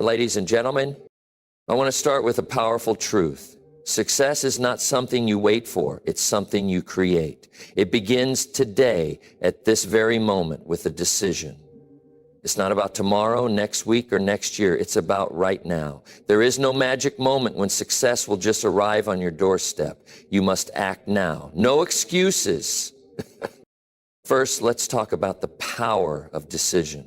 Ladies and gentlemen, I want to start with a powerful truth. Success is not something you wait for, it's something you create. It begins today at this very moment with a decision. It's not about tomorrow, next week, or next year. It's about right now. There is no magic moment when success will just arrive on your doorstep. You must act now. No excuses. First, let's talk about the power of decision.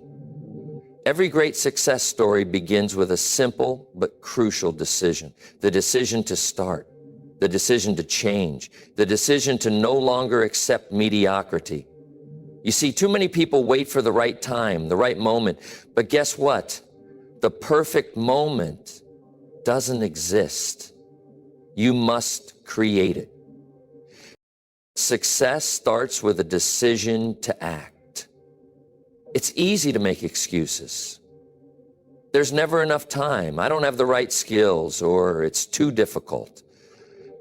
Every great success story begins with a simple but crucial decision. The decision to start, the decision to change, the decision to no longer accept mediocrity. You see, too many people wait for the right time, the right moment, but guess what? The perfect moment doesn't exist. You must create it. Success starts with a decision to act. It's easy to make excuses. There's never enough time. I don't have the right skills, or it's too difficult.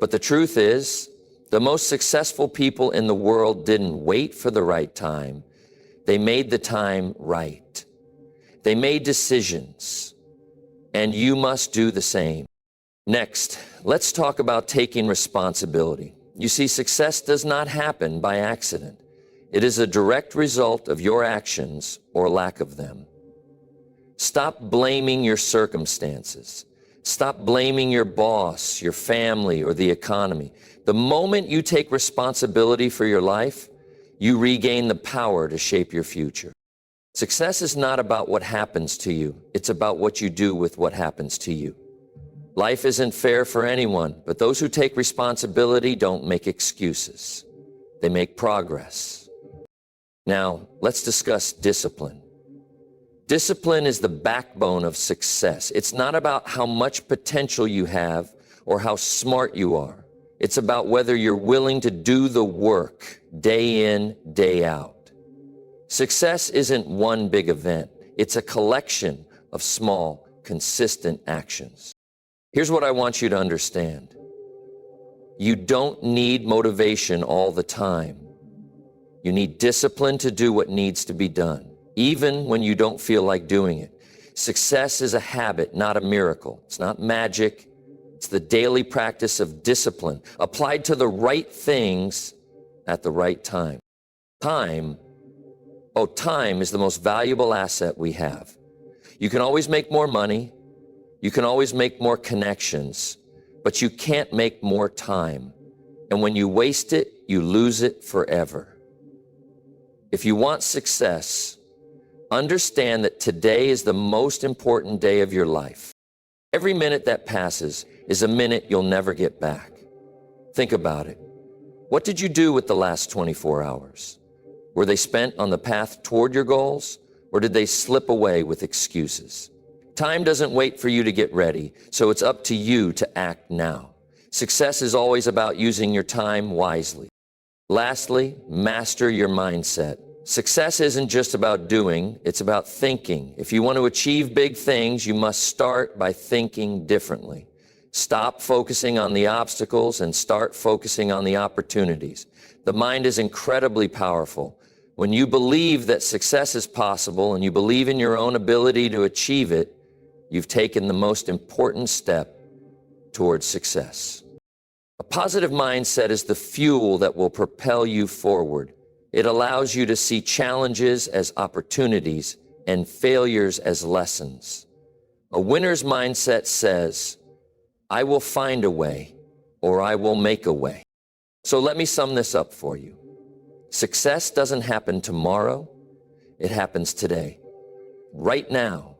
But the truth is, the most successful people in the world didn't wait for the right time. They made the time right. They made decisions, and you must do the same. Next, let's talk about taking responsibility. You see, success does not happen by accident. It is a direct result of your actions or lack of them. Stop blaming your circumstances. Stop blaming your boss, your family, or the economy. The moment you take responsibility for your life, you regain the power to shape your future. Success is not about what happens to you. It's about what you do with what happens to you. Life isn't fair for anyone, but those who take responsibility don't make excuses. They make progress. Now, let's discuss discipline. Discipline is the backbone of success. It's not about how much potential you have or how smart you are. It's about whether you're willing to do the work day in, day out. Success isn't one big event. It's a collection of small, consistent actions. Here's what I want you to understand. You don't need motivation all the time. You need discipline to do what needs to be done, even when you don't feel like doing it. Success is a habit, not a miracle. It's not magic. It's the daily practice of discipline applied to the right things at the right time. Time is the most valuable asset we have. You can always make more money. You can always make more connections, but you can't make more time. And when you waste it, you lose it forever. If you want success, understand that today is the most important day of your life. Every minute that passes is a minute you'll never get back. Think about it. What did you do with the last 24 hours? Were they spent on the path toward your goals, or did they slip away with excuses? Time doesn't wait for you to get ready, so it's up to you to act now. Success is always about using your time wisely. Lastly, master your mindset. Success isn't just about doing, it's about thinking. If you want to achieve big things, you must start by thinking differently. Stop focusing on the obstacles and start focusing on the opportunities. The mind is incredibly powerful. When you believe that success is possible and you believe in your own ability to achieve it, you've taken the most important step towards success. A positive mindset is the fuel that will propel you forward. It allows you to see challenges as opportunities and failures as lessons. A winner's mindset says, I will find a way, or I will make a way. So let me sum this up for you. Success doesn't happen tomorrow, it happens today. Right now.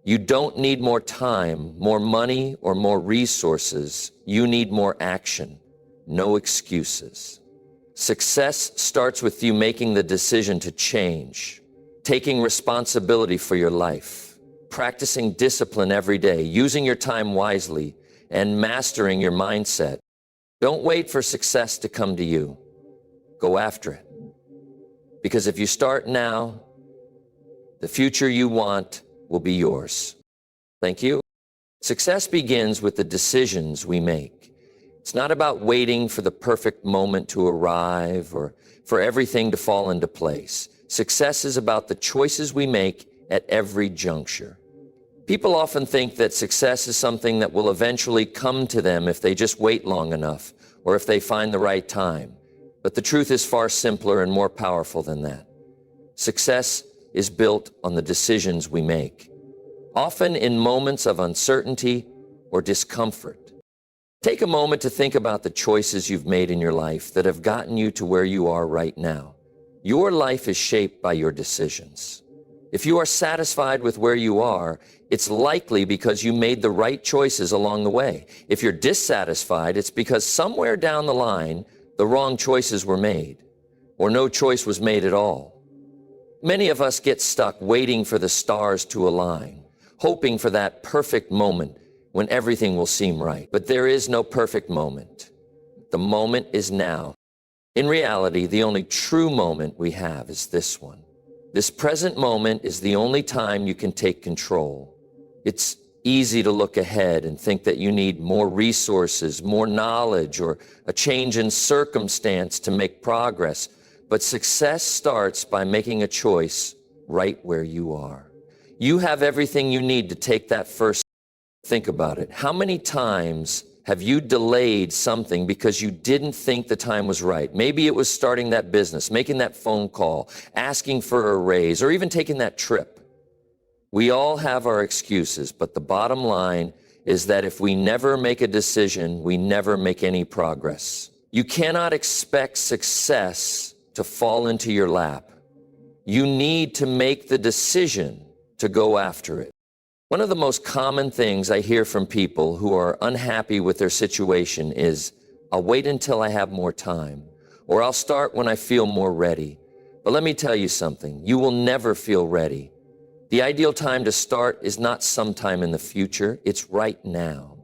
You don't need more time, more money, or more resources. You need more action, no excuses. Success starts with you making the decision to change, taking responsibility for your life, practicing discipline every day, using your time wisely, and mastering your mindset. Don't wait for success to come to you. Go after it. Because if you start now, the future you want will be yours. Thank you. Success begins with the decisions we make. It's not about waiting for the perfect moment to arrive or for everything to fall into place. Success is about the choices we make at every juncture. People often think that success is something that will eventually come to them if they just wait long enough or if they find the right time. But the truth is far simpler and more powerful than that. Success is built on the decisions we make, often in moments of uncertainty or discomfort. Take a moment to think about the choices you've made in your life that have gotten you to where you are right now. Your life is shaped by your decisions. If you are satisfied with where you are, it's likely because you made the right choices along the way. If you're dissatisfied, it's because somewhere down the line, the wrong choices were made, or no choice was made at all. Many of us get stuck waiting for the stars to align, hoping for that perfect moment when everything will seem right. But there is no perfect moment. The moment is now. In reality, the only true moment we have is this one. This present moment is the only time you can take control. It's easy to look ahead and think that you need more resources, more knowledge, or a change in circumstance to make progress. But success starts by making a choice right where you are. You have everything you need to take that first step. Think about it. How many times have you delayed something because you didn't think the time was right? Maybe it was starting that business, making that phone call, asking for a raise, or even taking that trip. We all have our excuses, but the bottom line is that if we never make a decision, we never make any progress. You cannot expect success to fall into your lap. You need to make the decision to go after it. One of the most common things I hear from people who are unhappy with their situation is, I'll wait until I have more time, or I'll start when I feel more ready. But let me tell you something, you will never feel ready. The ideal time to start is not sometime in the future, it's right now.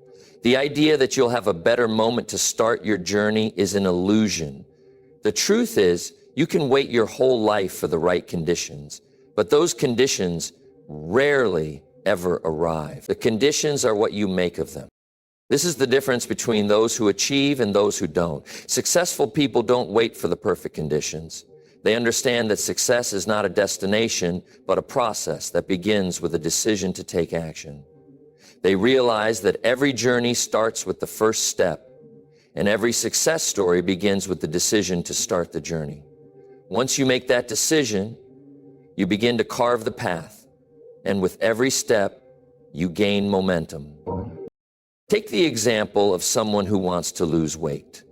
The idea that you'll have a better moment to start your journey is an illusion. The truth is, you can wait your whole life for the right conditions, but those conditions rarely ever arrive. The conditions are what you make of them. This is the difference between those who achieve and those who don't. Successful people don't wait for the perfect conditions. They understand that success is not a destination, but a process that begins with a decision to take action. They realize that every journey starts with the first step, and every success story begins with the decision to start the journey. Once you make that decision, you begin to carve the path, and with every step, you gain momentum. Take the example of someone who wants to lose weight.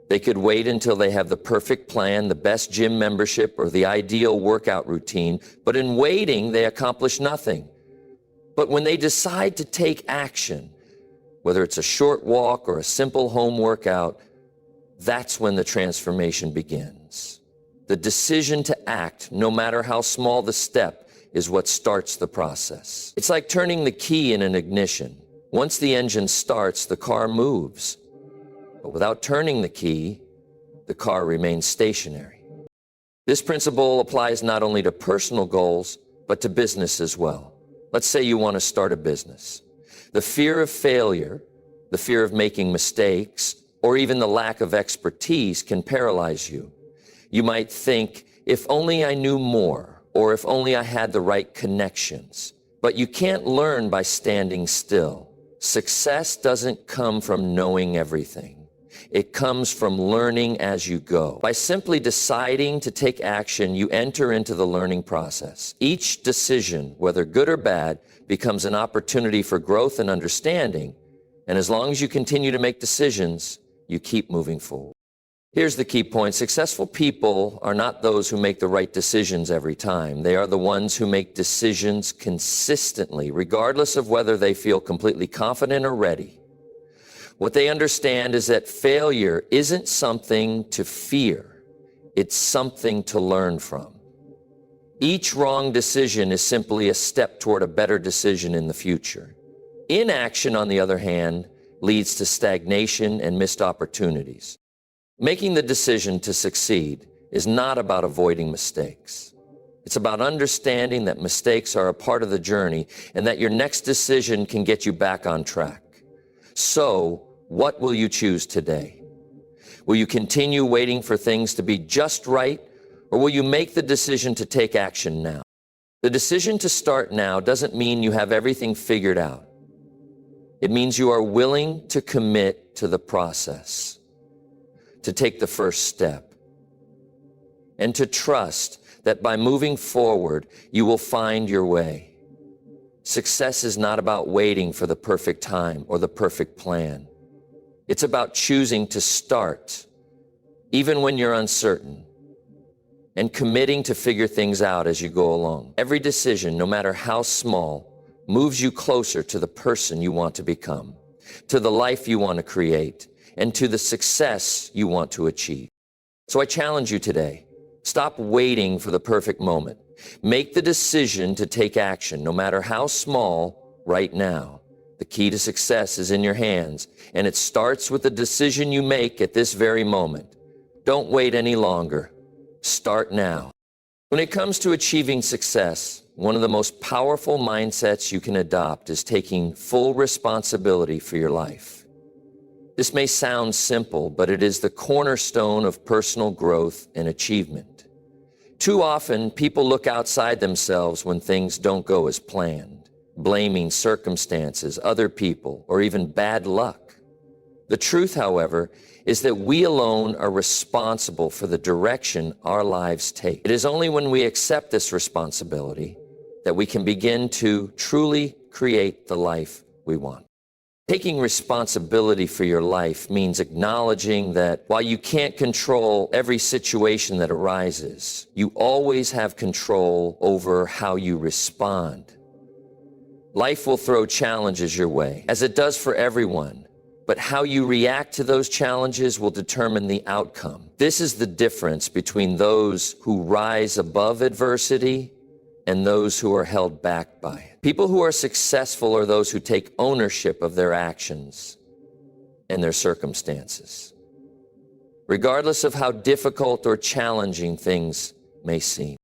They could wait until they have the perfect plan, the best gym membership, or the ideal workout routine, but in waiting, they accomplish nothing. But when they decide to take action, whether it's a short walk or a simple home workout, that's when the transformation begins. The decision to act, no matter how small the step, is what starts the process. It's like turning the key in an ignition. Once the engine starts, the car moves. But without turning the key, the car remains stationary. This principle applies not only to personal goals, but to business as well. Let's say you want to start a business. The fear of failure, the fear of making mistakes, or even the lack of expertise can paralyze you. You might think, if only I knew more, or if only I had the right connections. But you can't learn by standing still. Success doesn't come from knowing everything. It comes from learning as you go. By simply deciding to take action, you enter into the learning process. Each decision, whether good or bad, becomes an opportunity for growth and understanding. And as long as you continue to make decisions, you keep moving forward. Here's the key point. Successful people are not those who make the right decisions every time. They are the ones who make decisions consistently, regardless of whether they feel completely confident or ready. What they understand is that failure isn't something to fear. It's something to learn from. Each wrong decision is simply a step toward a better decision in the future. Inaction, on the other hand, leads to stagnation and missed opportunities. Making the decision to succeed is not about avoiding mistakes. It's about understanding that mistakes are a part of the journey and that your next decision can get you back on track. So, what will you choose today? Will you continue waiting for things to be just right, or will you make the decision to take action now? The decision to start now doesn't mean you have everything figured out. It means you are willing to commit to the process, to take the first step, and to trust that by moving forward, you will find your way. Success is not about waiting for the perfect time or the perfect plan. It's about choosing to start, even when you're uncertain, and committing to figure things out as you go along. Every decision, no matter how small, moves you closer to the person you want to become, to the life you want to create, and to the success you want to achieve. So I challenge you today, stop waiting for the perfect moment. Make the decision to take action, no matter how small, right now. The key to success is in your hands, and it starts with the decision you make at this very moment. Don't wait any longer. Start now. When it comes to achieving success, one of the most powerful mindsets you can adopt is taking full responsibility for your life. This may sound simple, but it is the cornerstone of personal growth and achievement. Too often, people look outside themselves when things don't go as planned, blaming circumstances, other people, or even bad luck. The truth, however, is that we alone are responsible for the direction our lives take. It is only when we accept this responsibility that we can begin to truly create the life we want. Taking responsibility for your life means acknowledging that while you can't control every situation that arises, you always have control over how you respond. Life will throw challenges your way, as it does for everyone, but how you react to those challenges will determine the outcome. This is the difference between those who rise above adversity and those who are held back by it. People who are successful are those who take ownership of their actions and their circumstances, regardless of how difficult or challenging things may seem.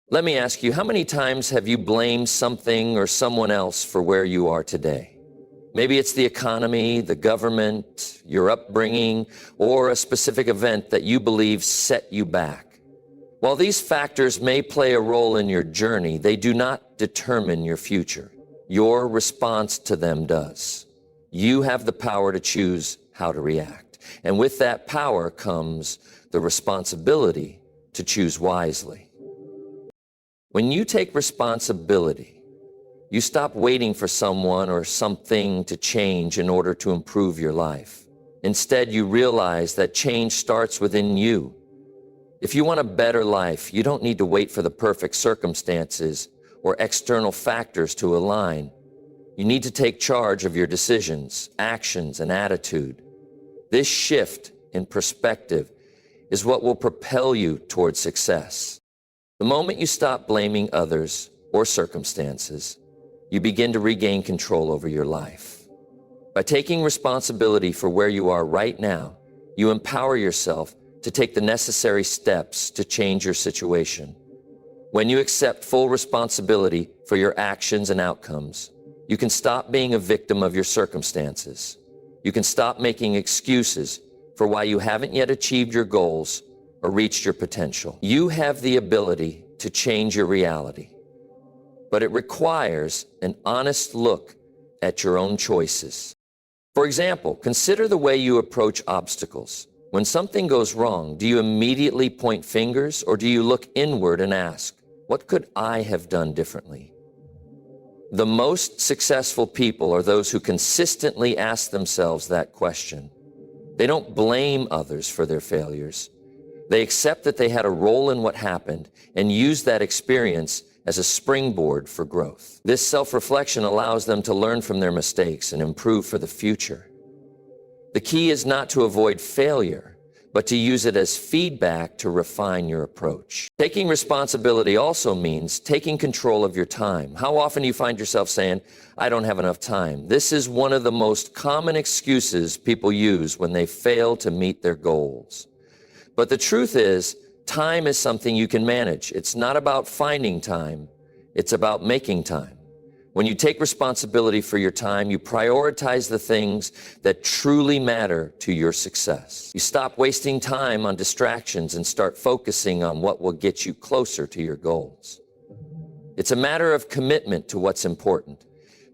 Let me ask you, how many times have you blamed something or someone else for where you are today? Maybe it's the economy, the government, your upbringing, or a specific event that you believe set you back. While these factors may play a role in your journey, they do not determine your future. Your response to them does. You have the power to choose how to react. And with that power comes the responsibility to choose wisely. When you take responsibility, you stop waiting for someone or something to change in order to improve your life. Instead, you realize that change starts within you. If you want a better life, you don't need to wait for the perfect circumstances or external factors to align. You need to take charge of your decisions, actions, and attitude. This shift in perspective is what will propel you towards success. The moment you stop blaming others or circumstances, you begin to regain control over your life. By taking responsibility for where you are right now, you empower yourself to take the necessary steps to change your situation. When you accept full responsibility for your actions and outcomes, you can stop being a victim of your circumstances. You can stop making excuses for why you haven't yet achieved your goals or reached your potential. You have the ability to change your reality, but it requires an honest look at your own choices. For example, consider the way you approach obstacles. When something goes wrong, do you immediately point fingers, or do you look inward and ask, what could I have done differently? The most successful people are those who consistently ask themselves that question. They don't blame others for their failures. They accept that they had a role in what happened and use that experience as a springboard for growth. This self-reflection allows them to learn from their mistakes and improve for the future. The key is not to avoid failure, but to use it as feedback to refine your approach. Taking responsibility also means taking control of your time. How often do you find yourself saying, I don't have enough time? This is one of the most common excuses people use when they fail to meet their goals. But the truth is, time is something you can manage. It's not about finding time, it's about making time. When you take responsibility for your time, you prioritize the things that truly matter to your success. You stop wasting time on distractions and start focusing on what will get you closer to your goals. It's a matter of commitment to what's important.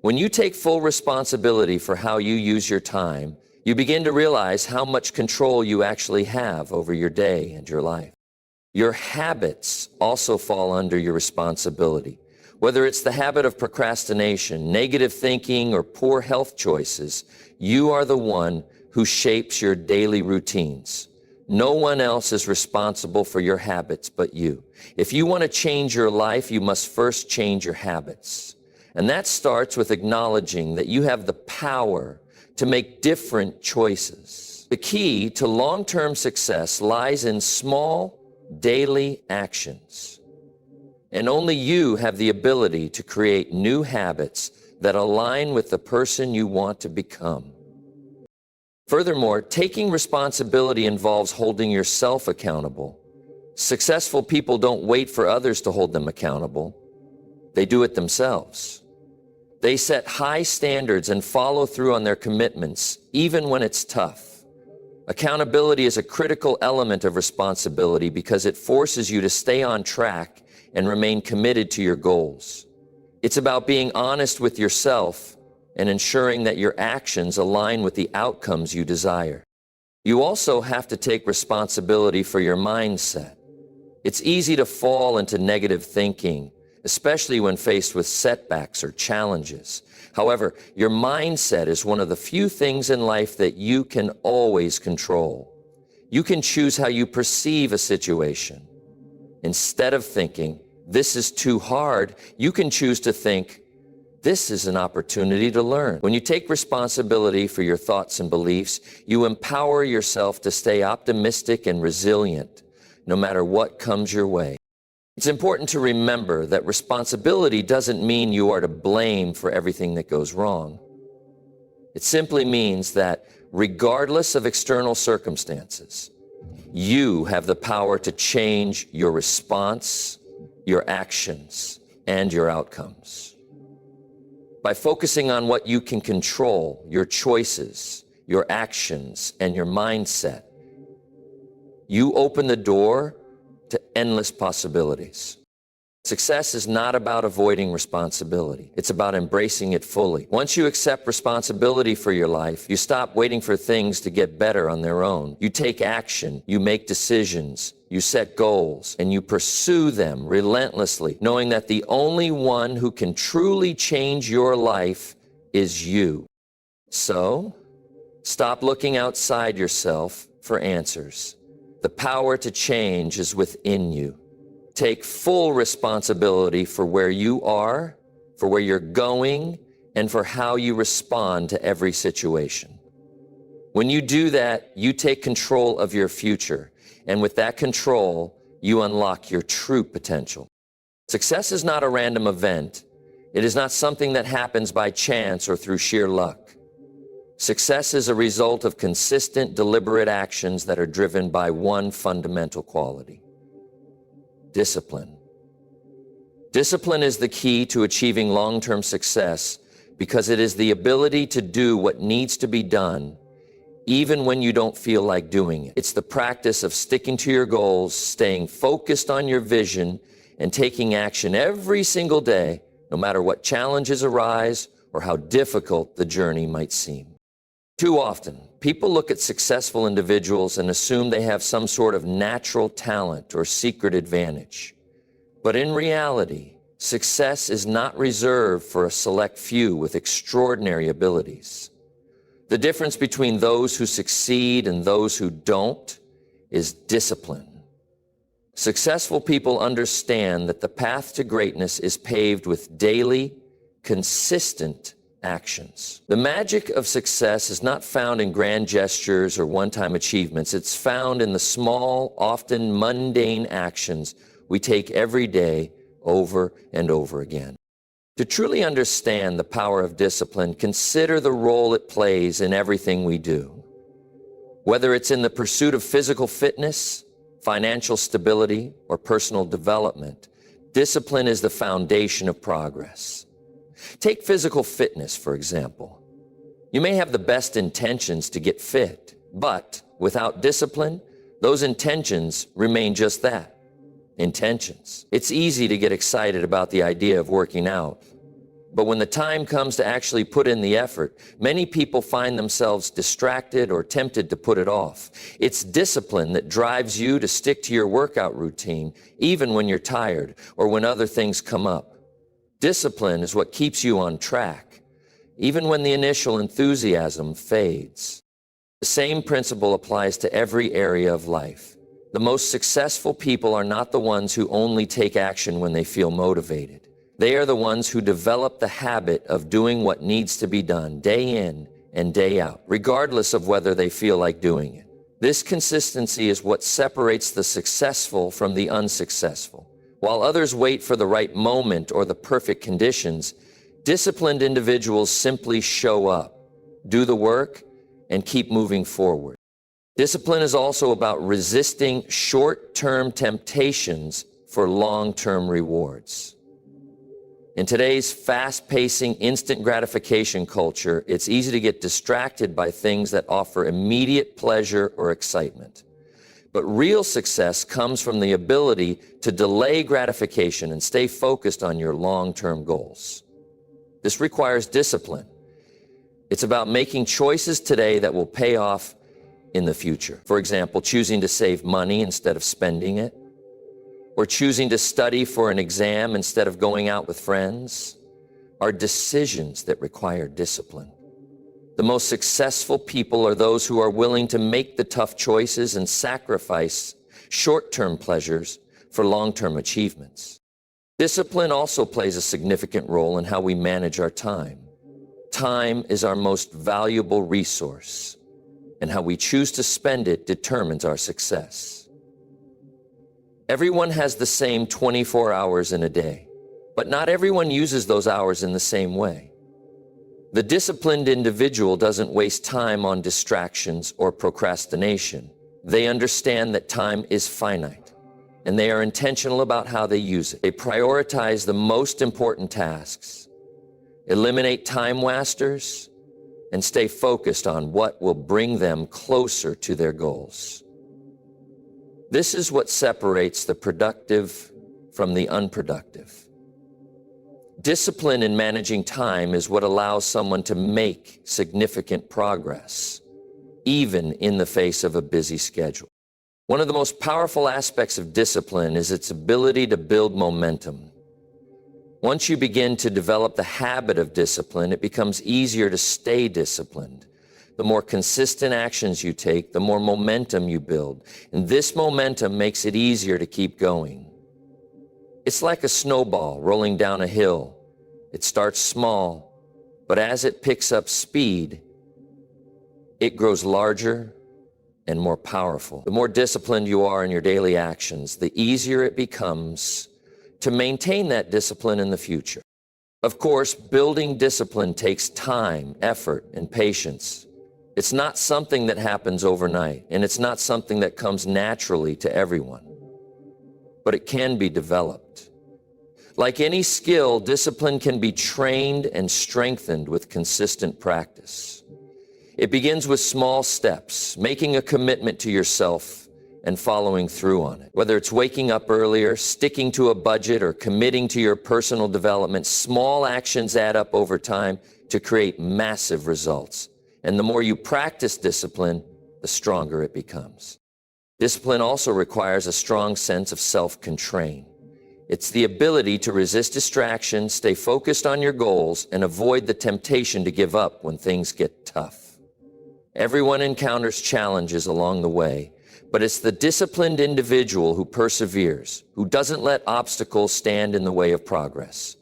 When you take full responsibility for how you use your time, you begin to realize how much control you actually have over your day and your life. Your habits also fall under your responsibility. Whether it's the habit of procrastination, negative thinking, or poor health choices, you are the one who shapes your daily routines. No one else is responsible for your habits but you. If you want to change your life, you must first change your habits. And that starts with acknowledging that you have the power to make different choices. The key to long-term success lies in small, daily actions. And only you have the ability to create new habits that align with the person you want to become. Furthermore, taking responsibility involves holding yourself accountable. Successful people don't wait for others to hold them accountable. They do it themselves. They set high standards and follow through on their commitments, even when it's tough. Accountability is a critical element of responsibility because it forces you to stay on track and remain committed to your goals. It's about being honest with yourself and ensuring that your actions align with the outcomes you desire. You also have to take responsibility for your mindset. It's easy to fall into negative thinking, especially when faced with setbacks or challenges. However, your mindset is one of the few things in life that you can always control. You can choose how you perceive a situation. Instead of thinking, "This is too hard," you can choose to think, "This is an opportunity to learn." When you take responsibility for your thoughts and beliefs, you empower yourself to stay optimistic and resilient, no matter what comes your way. It's important to remember that responsibility doesn't mean you are to blame for everything that goes wrong. It simply means that regardless of external circumstances, you have the power to change your response, your actions, and your outcomes. By focusing on what you can control, your choices, your actions, and your mindset, you open the door to endless possibilities. Success is not about avoiding responsibility. It's about embracing it fully. Once you accept responsibility for your life, you stop waiting for things to get better on their own. You take action, you make decisions, you set goals, and you pursue them relentlessly, knowing that the only one who can truly change your life is you. So, stop looking outside yourself for answers. The power to change is within you. Take full responsibility for where you are, for where you're going, and for how you respond to every situation. When you do that, you take control of your future, and with that control, you unlock your true potential. Success is not a random event. It is not something that happens by chance or through sheer luck. Success is a result of consistent, deliberate actions that are driven by one fundamental quality: discipline. Discipline is the key to achieving long-term success because it is the ability to do what needs to be done even when you don't feel like doing it. It's the practice of sticking to your goals, staying focused on your vision, and taking action every single day, no matter what challenges arise or how difficult the journey might seem. Too often, people look at successful individuals and assume they have some sort of natural talent or secret advantage. But in reality, success is not reserved for a select few with extraordinary abilities. The difference between those who succeed and those who don't is discipline. Successful people understand that the path to greatness is paved with daily, consistent actions. The magic of success is not found in grand gestures or one-time achievements. It's found in the small, often mundane actions we take every day over and over again. To truly understand the power of discipline, consider the role it plays in everything we do. Whether it's in the pursuit of physical fitness, financial stability, or personal development, discipline is the foundation of progress. Take physical fitness, for example. You may have the best intentions to get fit, but without discipline, those intentions remain just that, intentions. It's easy to get excited about the idea of working out. But when the time comes to actually put in the effort, many people find themselves distracted or tempted to put it off. It's discipline that drives you to stick to your workout routine, even when you're tired or when other things come up. Discipline is what keeps you on track, even when the initial enthusiasm fades. The same principle applies to every area of life. The most successful people are not the ones who only take action when they feel motivated. They are the ones who develop the habit of doing what needs to be done day in and day out, regardless of whether they feel like doing it. This consistency is what separates the successful from the unsuccessful. While others wait for the right moment or the perfect conditions, disciplined individuals simply show up, do the work, and keep moving forward. Discipline is also about resisting short-term temptations for long-term rewards. In today's fast-pacing, instant gratification culture, it's easy to get distracted by things that offer immediate pleasure or excitement. But real success comes from the ability to delay gratification and stay focused on your long-term goals. This requires discipline. It's about making choices today that will pay off in the future. For example, choosing to save money instead of spending it, or choosing to study for an exam instead of going out with friends, are decisions that require discipline. The most successful people are those who are willing to make the tough choices and sacrifice short-term pleasures for long-term achievements. Discipline also plays a significant role in how we manage our time. Time is our most valuable resource, and how we choose to spend it determines our success. Everyone has the same 24 hours in a day, but not everyone uses those hours in the same way. The disciplined individual doesn't waste time on distractions or procrastination. They understand that time is finite, and they are intentional about how they use it. They prioritize the most important tasks, eliminate time wasters, and stay focused on what will bring them closer to their goals. This is what separates the productive from the unproductive. Discipline in managing time is what allows someone to make significant progress, even in the face of a busy schedule. One of the most powerful aspects of discipline is its ability to build momentum. Once you begin to develop the habit of discipline, it becomes easier to stay disciplined. The more consistent actions you take, the more momentum you build. And this momentum makes it easier to keep going. It's like a snowball rolling down a hill. It starts small, but as it picks up speed, it grows larger and more powerful. The more disciplined you are in your daily actions, the easier it becomes to maintain that discipline in the future. Of course, building discipline takes time, effort, and patience. It's not something that happens overnight, and it's not something that comes naturally to everyone, but it can be developed. Like any skill, discipline can be trained and strengthened with consistent practice. It begins with small steps, making a commitment to yourself and following through on it. Whether it's waking up earlier, sticking to a budget, or committing to your personal development, small actions add up over time to create massive results. And the more you practice discipline, the stronger it becomes. Discipline also requires a strong sense of self-control. It's the ability to resist distractions, stay focused on your goals, and avoid the temptation to give up when things get tough. Everyone encounters challenges along the way, but it's the disciplined individual who perseveres, who doesn't let obstacles stand in the way of progress.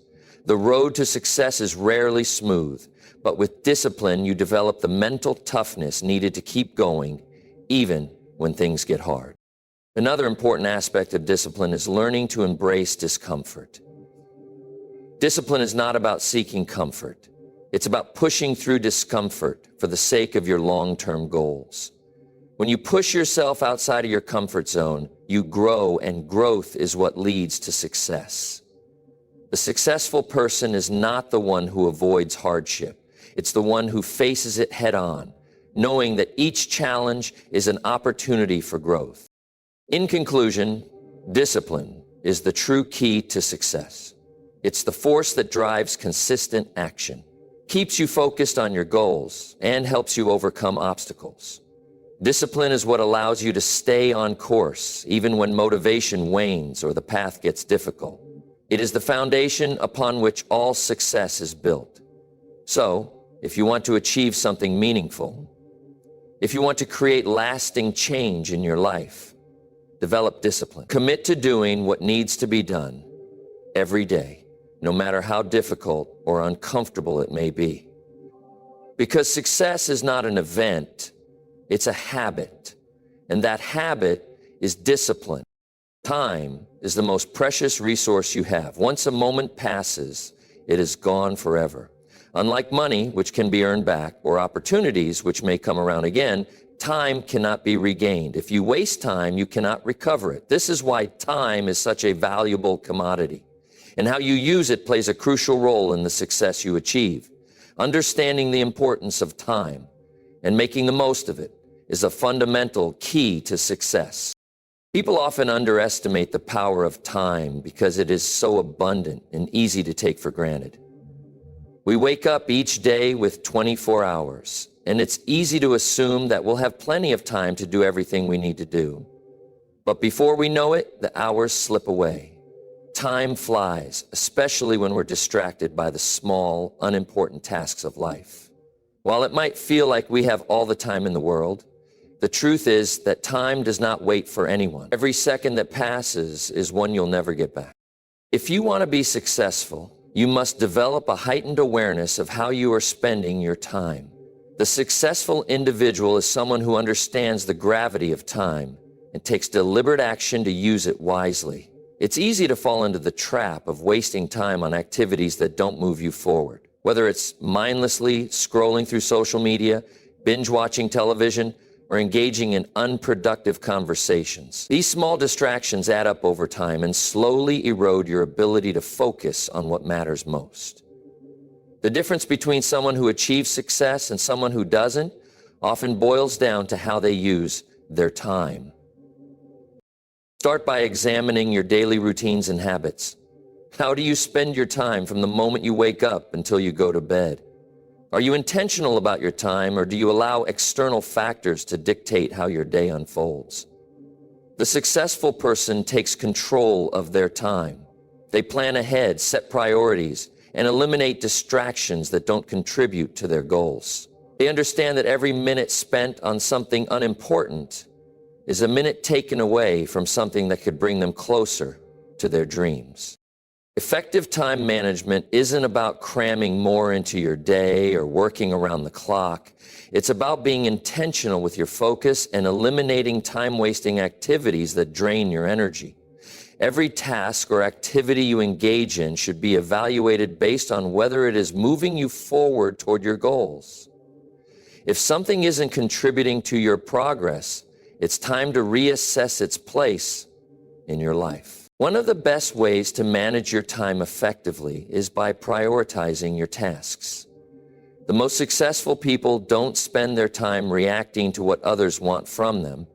The road to success is rarely smooth, but with discipline, you develop the mental toughness needed to keep going, even when things get hard. Another important aspect of discipline is learning to embrace discomfort. Discipline is not about seeking comfort. It's about pushing through discomfort for the sake of your long-term goals. When you push yourself outside of your comfort zone, you grow, and growth is what leads to success. The successful person is not the one who avoids hardship. It's the one who faces it head-on, knowing that each challenge is an opportunity for growth. In conclusion, discipline, is the true key to success. It's the force that drives consistent action, keeps you focused on your goals, and helps you overcome obstacles. Discipline is what allows you to stay on course, even when motivation wanes or the path gets difficult. It is the foundation upon which all success is built. So, if you want to achieve something meaningful, if you want to create lasting change in your life, develop discipline. Commit to doing what needs to be done every day, no matter how difficult or uncomfortable it may be. Because success is not an event, it's a habit, and that habit is discipline. Time is the most precious resource you have. Once a moment passes, it is gone forever. Unlike money, which can be earned back, or opportunities, which may come around again, time cannot be regained. If you waste time, you cannot recover it. This is why time is such a valuable commodity, and how you use it plays a crucial role in the success you achieve. Understanding the importance of time and making the most of it is a fundamental key to success. People often underestimate the power of time because it is so abundant and easy to take for granted. We wake up each day with 24 hours, and it's easy to assume that we'll have plenty of time to do everything we need to do. But before we know it, the hours slip away. Time flies, especially when we're distracted by the small, unimportant tasks of life. While it might feel like we have all the time in the world, the truth is that time does not wait for anyone. Every second that passes is one you'll never get back. If you want to be successful, you must develop a heightened awareness of how you are spending your time. The successful individual is someone who understands the gravity of time and takes deliberate action to use it wisely. It's easy to fall into the trap of wasting time on activities that don't move you forward. Whether it's mindlessly scrolling through social media, binge-watching television, or engaging in unproductive conversations. These small distractions add up over time and slowly erode your ability to focus on what matters most. The difference between someone who achieves success and someone who doesn't often boils down to how they use their time. Start by examining your daily routines and habits. How do you spend your time from the moment you wake up until you go to bed? Are you intentional about your time, or do you allow external factors to dictate how your day unfolds? The successful person takes control of their time. They plan ahead, set priorities, and eliminate distractions that don't contribute to their goals. They understand that every minute spent on something unimportant is a minute taken away from something that could bring them closer to their dreams. Effective time management isn't about cramming more into your day or working around the clock. It's about being intentional with your focus and eliminating time-wasting activities that drain your energy. Every task or activity you engage in should be evaluated based on whether it is moving you forward toward your goals. If something isn't contributing to your progress, it's time to reassess its place in your life. One of the best ways to manage your time effectively is by prioritizing your tasks. The most successful people don't spend their time reacting to what others want from them.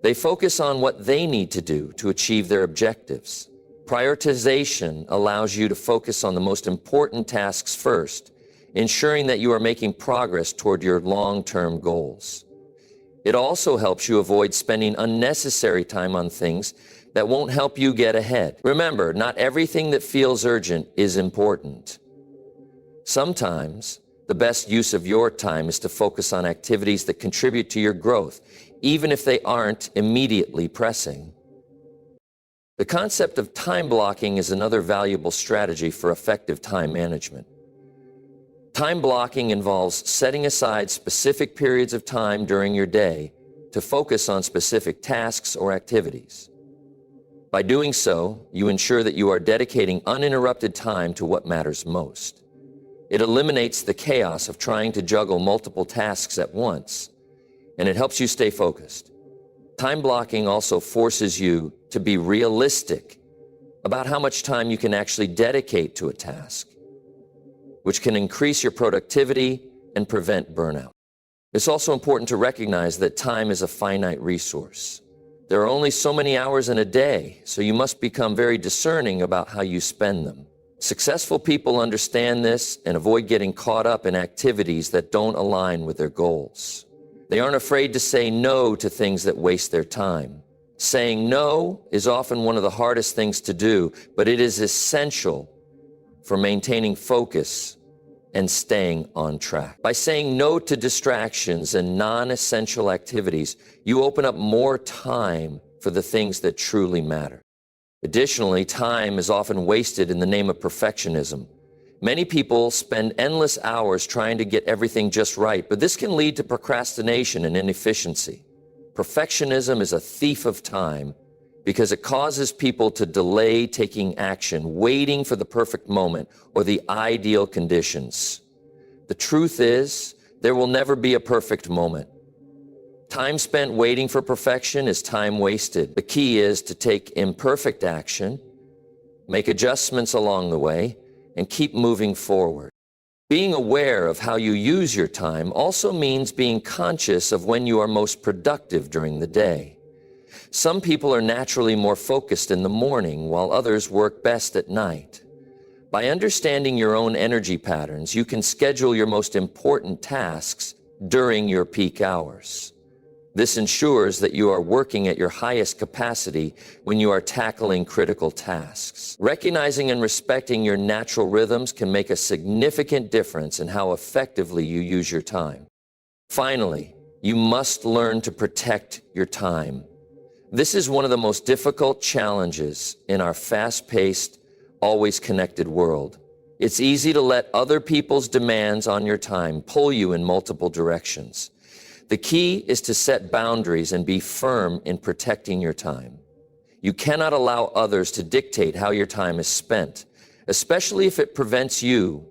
They focus on what they need to do to achieve their objectives. Prioritization allows you to focus on the most important tasks first, ensuring that you are making progress toward your long-term goals. It also helps you avoid spending unnecessary time on things that won't help you get ahead. Remember, not everything that feels urgent is important. Sometimes, the best use of your time is to focus on activities that contribute to your growth, even if they aren't immediately pressing. The concept of time blocking is another valuable strategy for effective time management. Time blocking involves setting aside specific periods of time during your day to focus on specific tasks or activities. By doing so, you ensure that you are dedicating uninterrupted time to what matters most. It eliminates the chaos of trying to juggle multiple tasks at once, and it helps you stay focused. Time blocking also forces you to be realistic about how much time you can actually dedicate to a task, which can increase your productivity and prevent burnout. It's also important to recognize that time is a finite resource. There are only so many hours in a day, so you must become very discerning about how you spend them. Successful people understand this and avoid getting caught up in activities that don't align with their goals. They aren't afraid to say no to things that waste their time. Saying no is often one of the hardest things to do, but it is essential for maintaining focus and staying on track. By saying no to distractions and non-essential activities, you open up more time for the things that truly matter. Additionally, time is often wasted in the name of perfectionism. Many people spend endless hours trying to get everything just right, but this can lead to procrastination and inefficiency. Perfectionism is a thief of time because it causes people to delay taking action, waiting for the perfect moment or the ideal conditions. The truth is, there will never be a perfect moment. Time spent waiting for perfection is time wasted. The key is to take imperfect action, make adjustments along the way, and keep moving forward. Being aware of how you use your time also means being conscious of when you are most productive during the day. Some people are naturally more focused in the morning, while others work best at night. By understanding your own energy patterns, you can schedule your most important tasks during your peak hours. This ensures that you are working at your highest capacity when you are tackling critical tasks. Recognizing and respecting your natural rhythms can make a significant difference in how effectively you use your time. Finally, you must learn to protect your time. This is one of the most difficult challenges in our fast-paced, always connected world. It's easy to let other people's demands on your time pull you in multiple directions. The key is to set boundaries and be firm in protecting your time. You cannot allow others to dictate how your time is spent, especially if it prevents you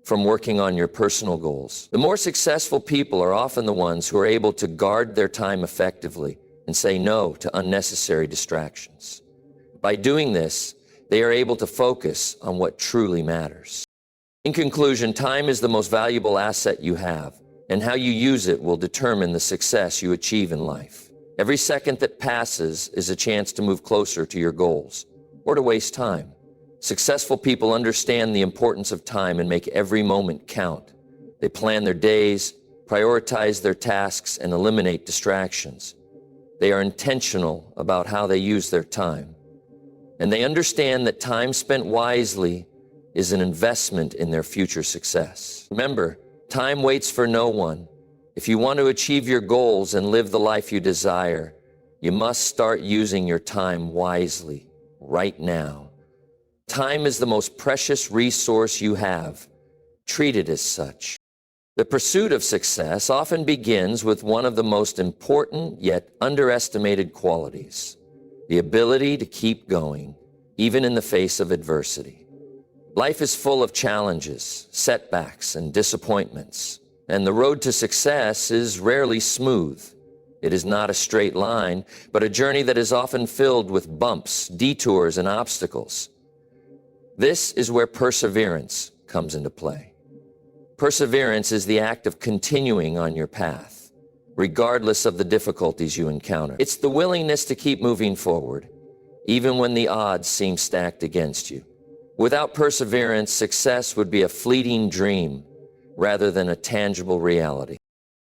from working on your personal goals. The more successful people are often the ones who are able to guard their time effectively and say no to unnecessary distractions. By doing this, they are able to focus on what truly matters. In conclusion, time is the most valuable asset you have, and how you use it will determine the success you achieve in life. Every second that passes is a chance to move closer to your goals, or to waste time. Successful people understand the importance of time and make every moment count. They plan their days, prioritize their tasks, and eliminate distractions. They are intentional about how they use their time. And they understand that time spent wisely is an investment in their future success. Remember, time waits for no one. If you want to achieve your goals and live the life you desire, you must start using your time wisely right now. Time is the most precious resource you have. Treat it as such. The pursuit of success often begins with one of the most important yet underestimated qualities: the ability to keep going, even in the face of adversity. Life is full of challenges, setbacks, and disappointments, and the road to success is rarely smooth. It is not a straight line, but a journey that is often filled with bumps, detours, and obstacles. This is where perseverance comes into play. Perseverance is the act of continuing on your path, regardless of the difficulties you encounter. It's the willingness to keep moving forward, even when the odds seem stacked against you. Without perseverance, success would be a fleeting dream rather than a tangible reality.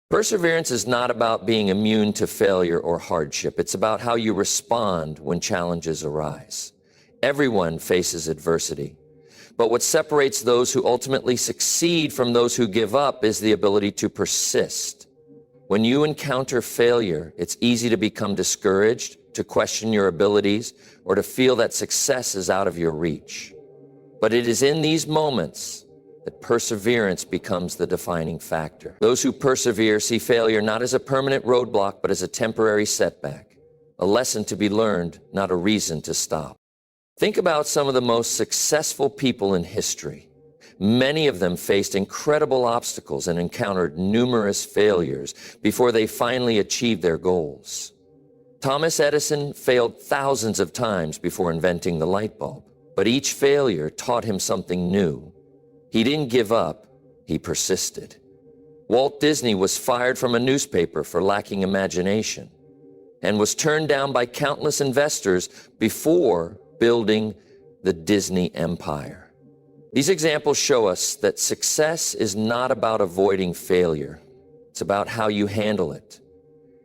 Perseverance is not about being immune to failure or hardship. It's about how you respond when challenges arise. Everyone faces adversity, but what separates those who ultimately succeed from those who give up is the ability to persist. When you encounter failure, it's easy to become discouraged, to question your abilities, or to feel that success is out of your reach. But it is in these moments that perseverance becomes the defining factor. Those who persevere see failure not as a permanent roadblock, but as a temporary setback, a lesson to be learned, not a reason to stop. Think about some of the most successful people in history. Many of them faced incredible obstacles and encountered numerous failures before they finally achieved their goals. Thomas Edison failed thousands of times before inventing the light bulb. But each failure taught him something new. He didn't give up, he persisted. Walt Disney was fired from a newspaper for lacking imagination. and was turned down by countless investors before building the Disney empire. These examples show us that success is not about avoiding failure. It's about how you handle it.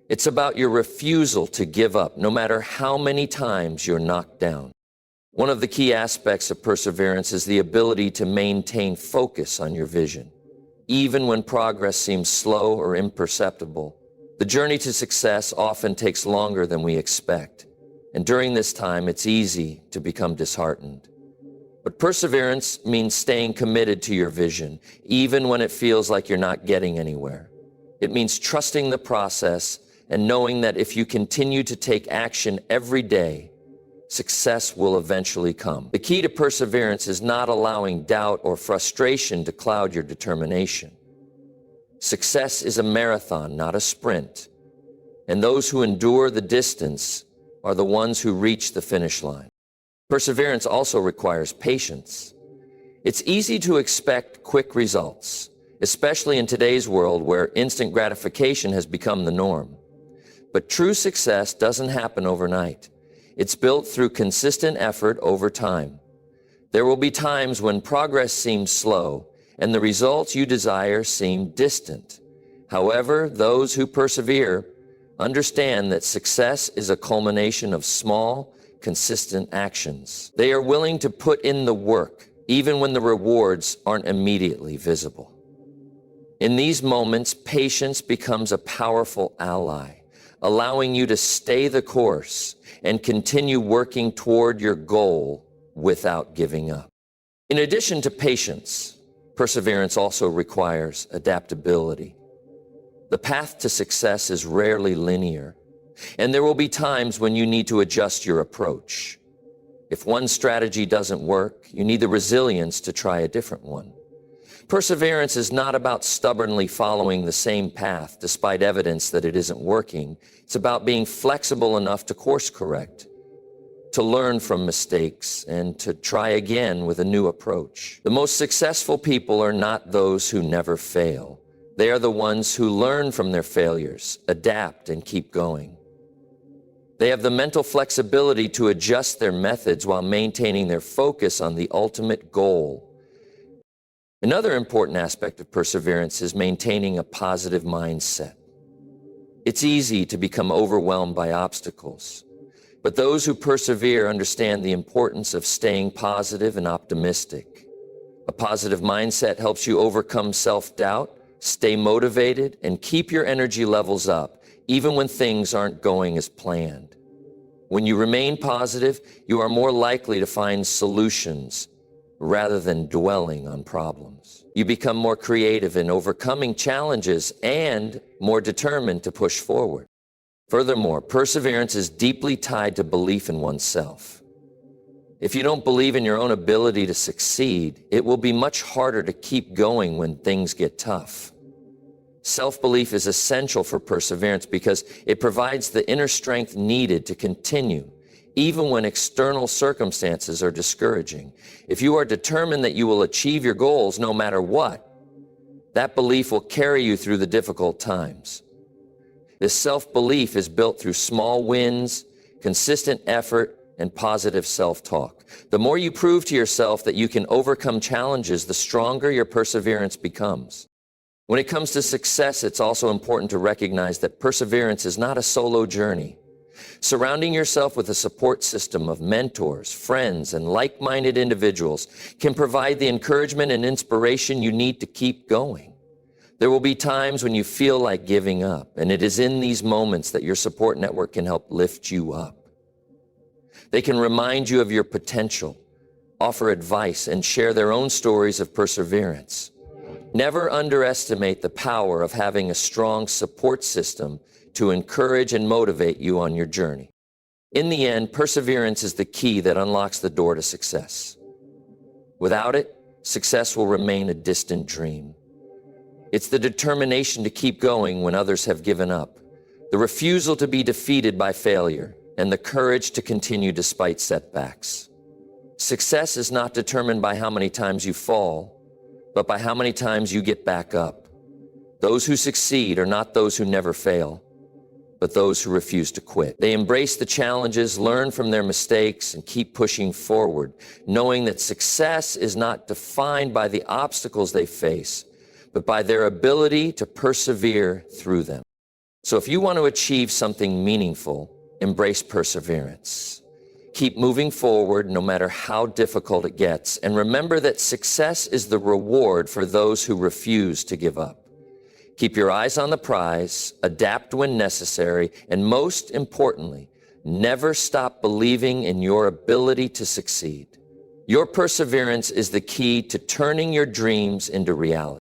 It's about your refusal to give up, no matter how many times you're knocked down. One of the key aspects of perseverance is the ability to maintain focus on your vision. Even when progress seems slow or imperceptible, the journey to success often takes longer than we expect. And during this time, it's easy to become disheartened. But perseverance means staying committed to your vision, even when it feels like you're not getting anywhere. It means trusting the process and knowing that if you continue to take action every day, success will eventually come. The key to perseverance is not allowing doubt or frustration to cloud your determination. Success is a marathon, not a sprint. And those who endure the distance are the ones who reach the finish line. Perseverance also requires patience. It's easy to expect quick results, especially in today's world where instant gratification has become the norm. But true success doesn't happen overnight. It's built through consistent effort over time. There will be times when progress seems slow and the results you desire seem distant. However, those who persevere understand that success is a culmination of small, consistent actions. They are willing to put in the work, even when the rewards aren't immediately visible. In these moments, patience becomes a powerful ally, allowing you to stay the course and continue working toward your goal without giving up. In addition to patience, perseverance also requires adaptability. The path to success is rarely linear, and there will be times when you need to adjust your approach. If one strategy doesn't work, you need the resilience to try a different one. Perseverance is not about stubbornly following the same path despite evidence that it isn't working. It's about being flexible enough to course correct, to learn from mistakes, and to try again with a new approach. The most successful people are not those who never fail. They are the ones who learn from their failures, adapt, and keep going. They have the mental flexibility to adjust their methods while maintaining their focus on the ultimate goal. Another important aspect of perseverance is maintaining a positive mindset. It's easy to become overwhelmed by obstacles, but those who persevere understand the importance of staying positive and optimistic. A positive mindset helps you overcome self-doubt, stay motivated, and keep your energy levels up, even when things aren't going as planned. When you remain positive, you are more likely to find solutions rather than dwelling on problems. You become more creative in overcoming challenges and more determined to push forward. Furthermore, perseverance is deeply tied to belief in oneself. If you don't believe in your own ability to succeed, it will be much harder to keep going when things get tough. Self-belief is essential for perseverance because it provides the inner strength needed to continue, even when external circumstances are discouraging. If you are determined that you will achieve your goals no matter what, that belief will carry you through the difficult times. This self-belief is built through small wins, consistent effort, and positive self-talk. The more you prove to yourself that you can overcome challenges, the stronger your perseverance becomes. When it comes to success, it's also important to recognize that perseverance is not a solo journey. Surrounding yourself with a support system of mentors, friends, and like-minded individuals can provide the encouragement and inspiration you need to keep going. There will be times when you feel like giving up, and it is in these moments that your support network can help lift you up. They can remind you of your potential, offer advice, and share their own stories of perseverance. Never underestimate the power of having a strong support system to encourage and motivate you on your journey. In the end, perseverance is the key that unlocks the door to success. Without it, success will remain a distant dream. It's the determination to keep going when others have given up, the refusal to be defeated by failure, and the courage to continue despite setbacks. Success is not determined by how many times you fall, but by how many times you get back up. Those who succeed are not those who never fail, but those who refuse to quit. They embrace the challenges, learn from their mistakes, and keep pushing forward, knowing that success is not defined by the obstacles they face, but by their ability to persevere through them. So if you want to achieve something meaningful, embrace perseverance. Keep moving forward no matter how difficult it gets, and remember that success is the reward for those who refuse to give up. Keep your eyes on the prize, adapt when necessary, and most importantly, never stop believing in your ability to succeed. Your perseverance is the key to turning your dreams into reality.